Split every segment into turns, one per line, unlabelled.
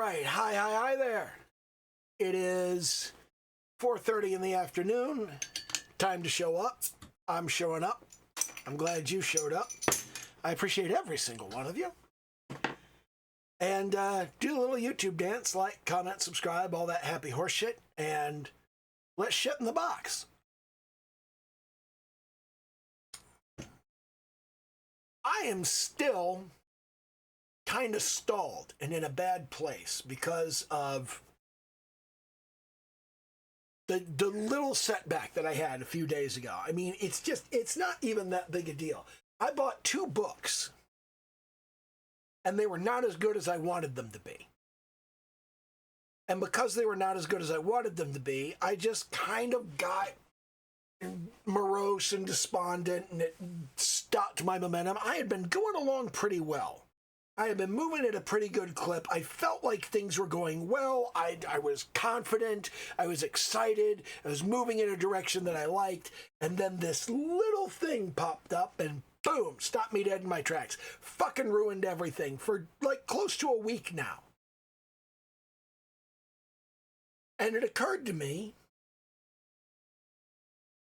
right. Hi there. It is 4:30 in the afternoon. Time to show up. I'm showing up. I'm glad you showed up. I appreciate every single one of you. And do a little YouTube dance, like, comment, subscribe, all that happy horse shit, and let's shit in the box. I am still kind of stalled and in a bad place because of the little setback that I had a few days ago. I mean, it's not even that big a deal. I bought 2 books, and they were not as good as I wanted them to be. And because they were not as good as I wanted them to be, I just kind of got morose and despondent, and it stopped my momentum. I had been going along pretty well. I had been moving at a pretty good clip. I felt like things were going well. I was confident. I was excited. I was moving in a direction that I liked. And then this little thing popped up and boom, stopped me dead in my tracks. Fucking ruined everything for like close to a week now. And it occurred to me,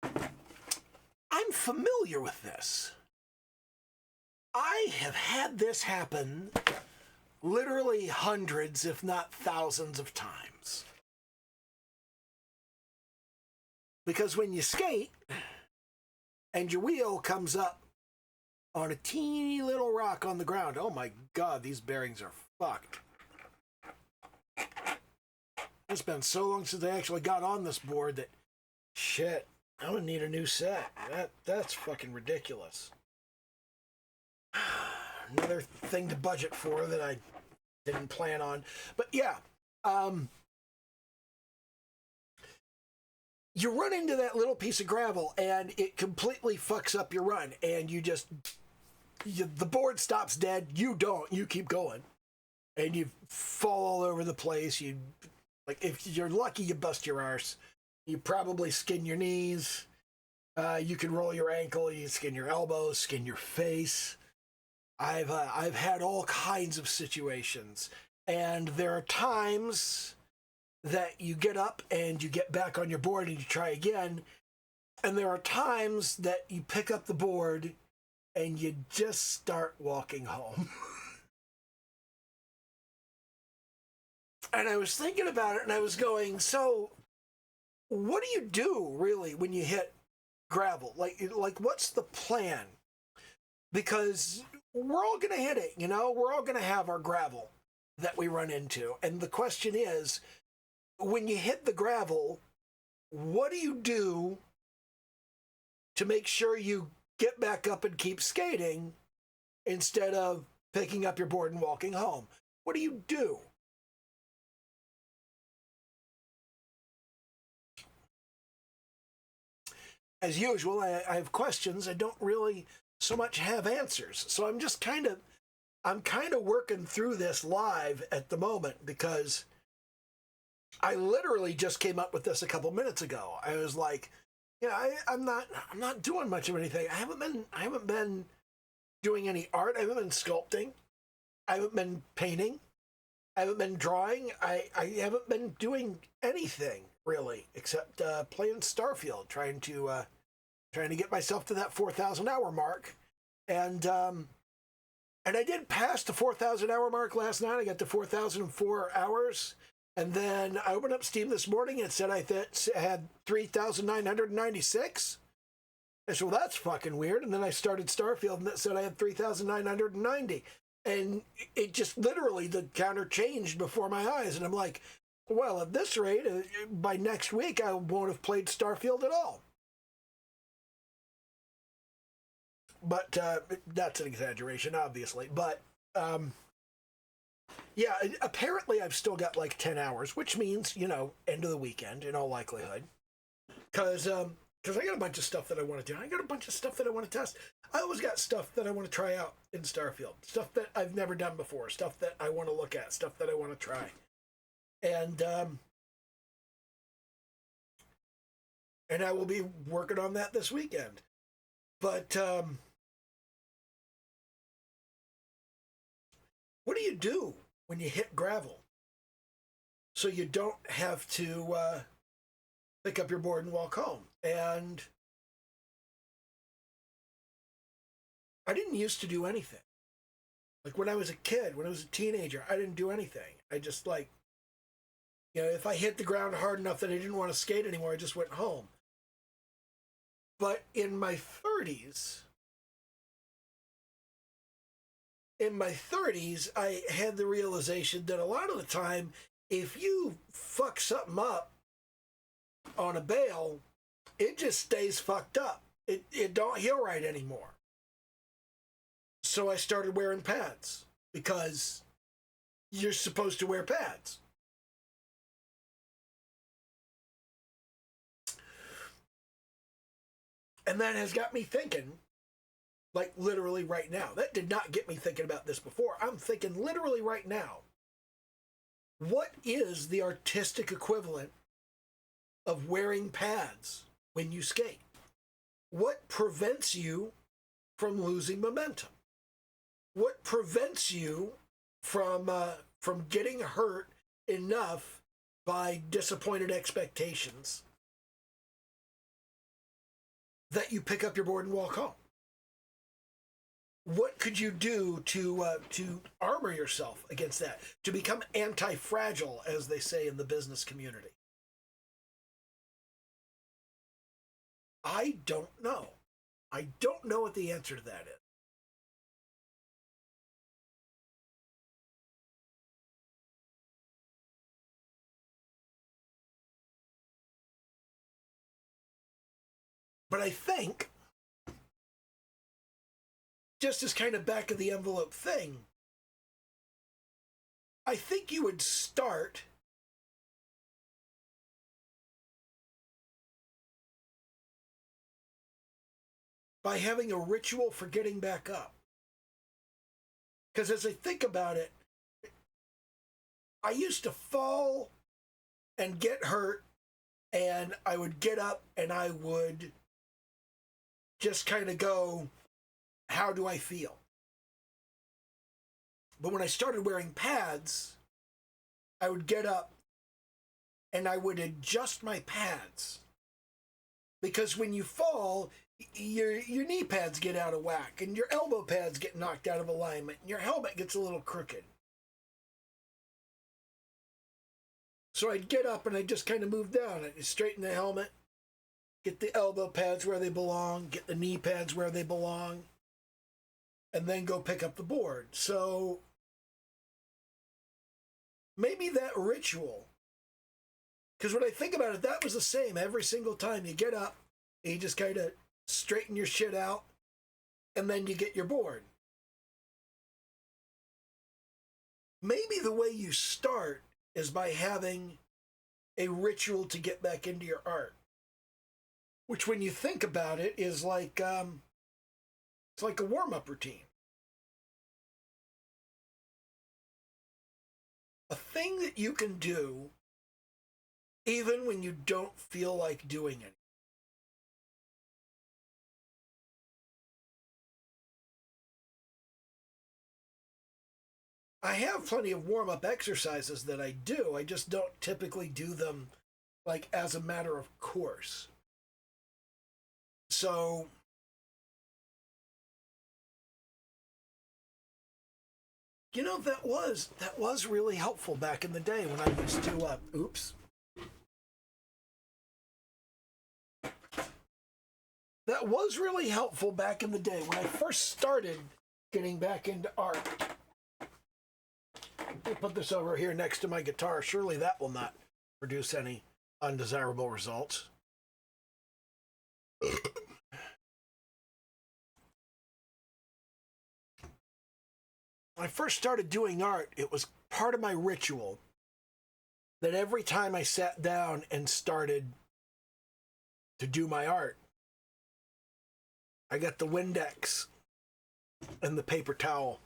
I'm familiar with this. I have had this happen literally hundreds, if not thousands of times. Because when you skate and your wheel comes up on a teeny little rock on the ground, oh my God, these bearings are fucked. It's been so long since I actually got on this board that, shit, I'm gonna need a new set. That's fucking ridiculous. Another thing to budget for that I didn't plan on. But yeah, you run into that little piece of gravel and it completely fucks up your run, and the board stops dead. You don't. You keep going, and you fall all over the place. If you're lucky, you bust your arse. You probably skin your knees. You can roll your ankle. You skin your elbows, skin your face. I've had all kinds of situations, and there are times that you get up and you get back on your board and you try again, and there are times that you pick up the board and you just start walking home. And I was thinking about it, and I was going, so what do you do really when you hit gravel? Like what's the plan? Because we're all going to hit it, you know? We're all going to have our gravel that we run into. And the question is, when you hit the gravel, what do you do to make sure you get back up and keep skating instead of picking up your board and walking home? What do you do? As usual, I have questions. I don't really so much have answers. So I'm kind of working through this live at the moment, because I literally just came up with this a couple minutes ago. I was like, I'm not doing much of anything. I haven't been doing any art. I haven't been sculpting. I haven't been painting. I haven't been drawing. I haven't been doing anything really except playing Starfield, trying to get myself to that 4,000 hour mark. And I did pass the 4,000 hour mark last night. I got to 4,004 hours. And then I opened up Steam this morning and it said I had 3,996. I said, well, that's fucking weird. And then I started Starfield and it said I had 3,990. And it just literally, the counter changed before my eyes. And I'm like, well, at this rate, by next week, I won't have played Starfield at all. But that's an exaggeration, obviously. But yeah, apparently I've still got like 10 hours, which means, end of the weekend in all likelihood. Because I got a bunch of stuff that I want to do. I got a bunch of stuff that I want to test. I always got stuff that I want to try out in Starfield. Stuff that I've never done before. Stuff that I want to look at. Stuff that I want to try. And I will be working on that this weekend. But what do you do when you hit gravel? so you don't have to pick up your board and walk home. And I didn't used to do anything. Like when I was a kid, when I was a teenager, I didn't do anything. I just like, if I hit the ground hard enough that I didn't want to skate anymore, I just went home. But in my 30s, I had the realization that a lot of the time, if you fuck something up on a bail, it just stays fucked up. It don't heal right anymore. So I started wearing pads because you're supposed to wear pads. And that has got me thinking, like literally right now. That did not get me thinking about this before. I'm thinking literally right now, what is the artistic equivalent of wearing pads when you skate? What prevents you from losing momentum? What prevents you from getting hurt enough by disappointed expectations that you pick up your board and walk home? What could you do to armor yourself against that, to become anti-fragile, as they say in the business community? I don't know. I don't know what the answer to that is. But I think, just as kind of back of the envelope thing, I think you would start by having a ritual for getting back up. Because as I think about it, I used to fall and get hurt, and I would get up and I would just kind of go, how do I feel? But when I started wearing pads, I would get up and I would adjust my pads. Because when you fall, your knee pads get out of whack and your elbow pads get knocked out of alignment and your helmet gets a little crooked. So I'd get up and I'd just kind of move down. I'd straighten the helmet, get the elbow pads where they belong, get the knee pads where they belong, and then go pick up the board. So maybe that ritual, because when I think about it, that was the same every single time. You get up, and you just kind of straighten your shit out, and then you get your board. Maybe the way you start is by having a ritual to get back into your art, which when you think about it is like it's like a warm-up routine. A thing that you can do even when you don't feel like doing it. I have plenty of warm-up exercises that I do. I just don't typically do them like as a matter of course. So that was really helpful back in the day when I used to That was really helpful back in the day when I first started getting back into art. I'll put this over here next to my guitar. Surely that will not produce any undesirable results. When I first started doing art, it was part of my ritual that every time I sat down and started to do my art, I got the Windex and the paper towel.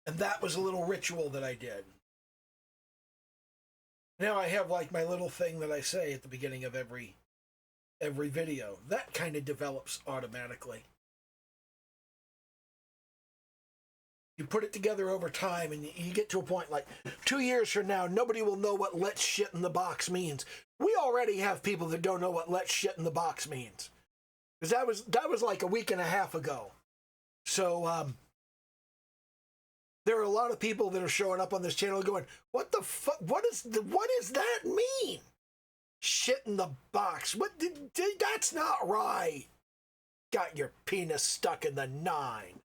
And that was a little ritual that I did. Now I have like my little thing that I say at the beginning of every video. That kind of develops automatically. You put it together over time, and you get to a point like 2 years from now, nobody will know what "let's shit in the box" means. We already have people that don't know what "let's shit in the box" means, because that was like a week and a half ago. So there are a lot of people that are showing up on this channel going, "What the fuck? What does that mean? Shit in the box? That's not right. Got your penis stuck in the 9."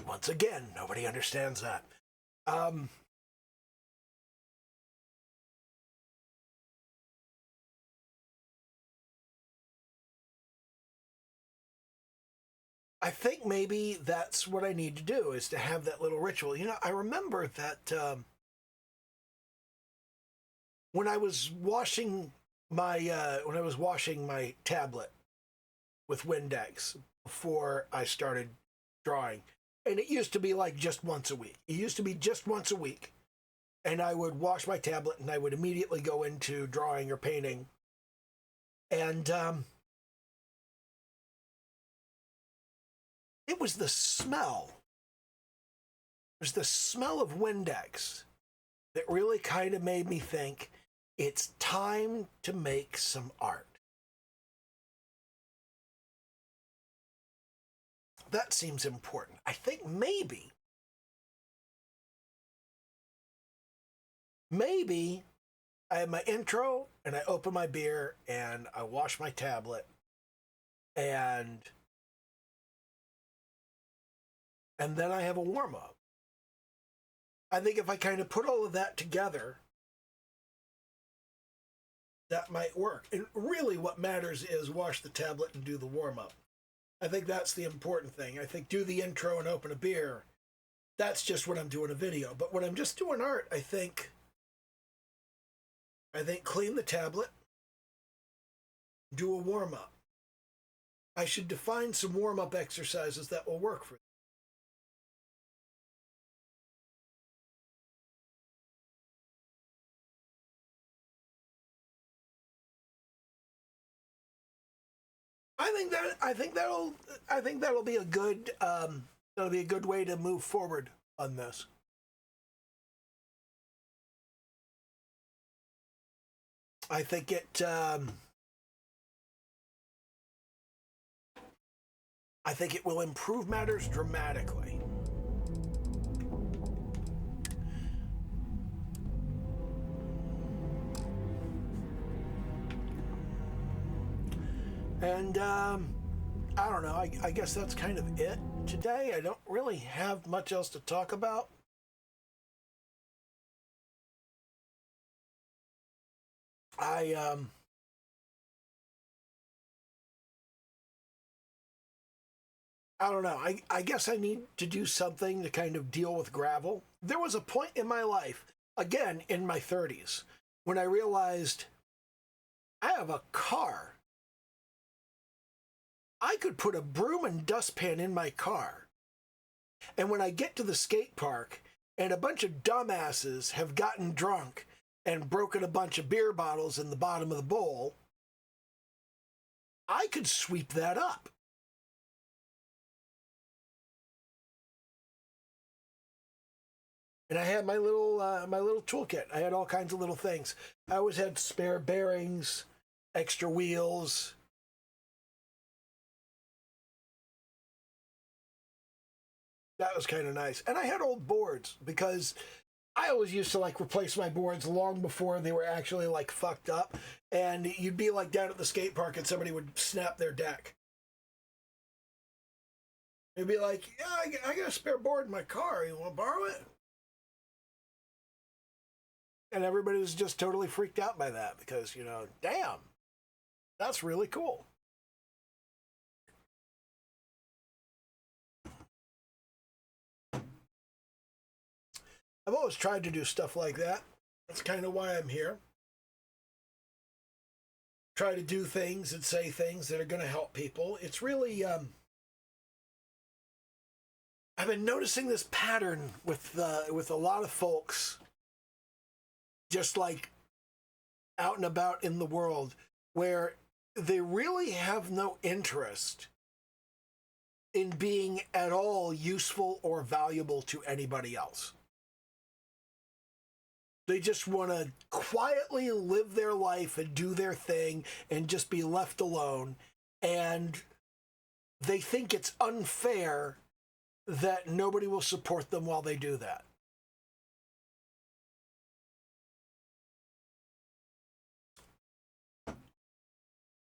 Once again, nobody understands that. I think maybe that's what I need to do, is to have that little ritual. You know, I remember that when I was washing my tablet with Windex before I started drawing, and it used to be like just once a week. It used to be just once a week, and I would wash my tablet and I would immediately go into drawing or painting. And it was the smell. It was the smell of Windex that really kind of made me think it's time to make some art. That seems important. I think maybe I have my intro and I open my beer and I wash my tablet and then I have a warm-up. I think if I kind of put all of that together, that might work. And really what matters is wash the tablet and do the warm-up. I think that's the important thing. I think do the intro and open a beer. That's just when I'm doing a video. But when I'm just doing art, I think clean the tablet, do a warm-up. I should define some warm-up exercises that will work for you. I think that'll be a good way to move forward on this. I think it will improve matters dramatically. And I don't know, I guess that's kind of it today. I don't really have much else to talk about. I don't know. I guess I need to do something to kind of deal with gravel. There was a point in my life, again in my 30s, when I realized I have a car. I could put a broom and dustpan in my car. And when I get to the skate park and a bunch of dumbasses have gotten drunk and broken a bunch of beer bottles in the bottom of the bowl, I could sweep that up. And I had my little toolkit. I had all kinds of little things. I always had spare bearings, extra wheels. That was kind of nice. And I had old boards, because I always used to like replace my boards long before they were actually like fucked up. And you'd be like down at the skate park and somebody would snap their deck. It'd be like, yeah, I got a spare board in my car. You want to borrow it? And everybody was just totally freaked out by that, because, you know, damn, that's really cool. I've always tried to do stuff like that. That's kind of why I'm here. Try to do things and say things that are going to help people. It's really, I've been noticing this pattern with a lot of folks, just like out and about in the world, where they really have no interest in being at all useful or valuable to anybody else. They just want to quietly live their life and do their thing and just be left alone. And they think it's unfair that nobody will support them while they do that.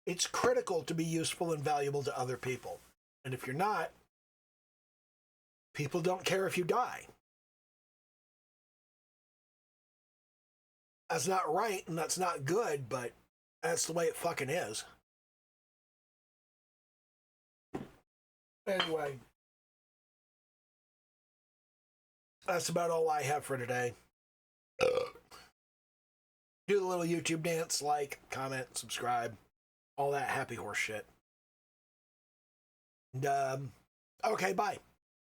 It's critical to be useful and valuable to other people. And if you're not, people don't care if you die. That's not right and that's not good, but that's the way it fucking is. Anyway, that's about all I have for today. Do the little YouTube dance, like, comment, subscribe, all that happy horse shit. And, okay, bye.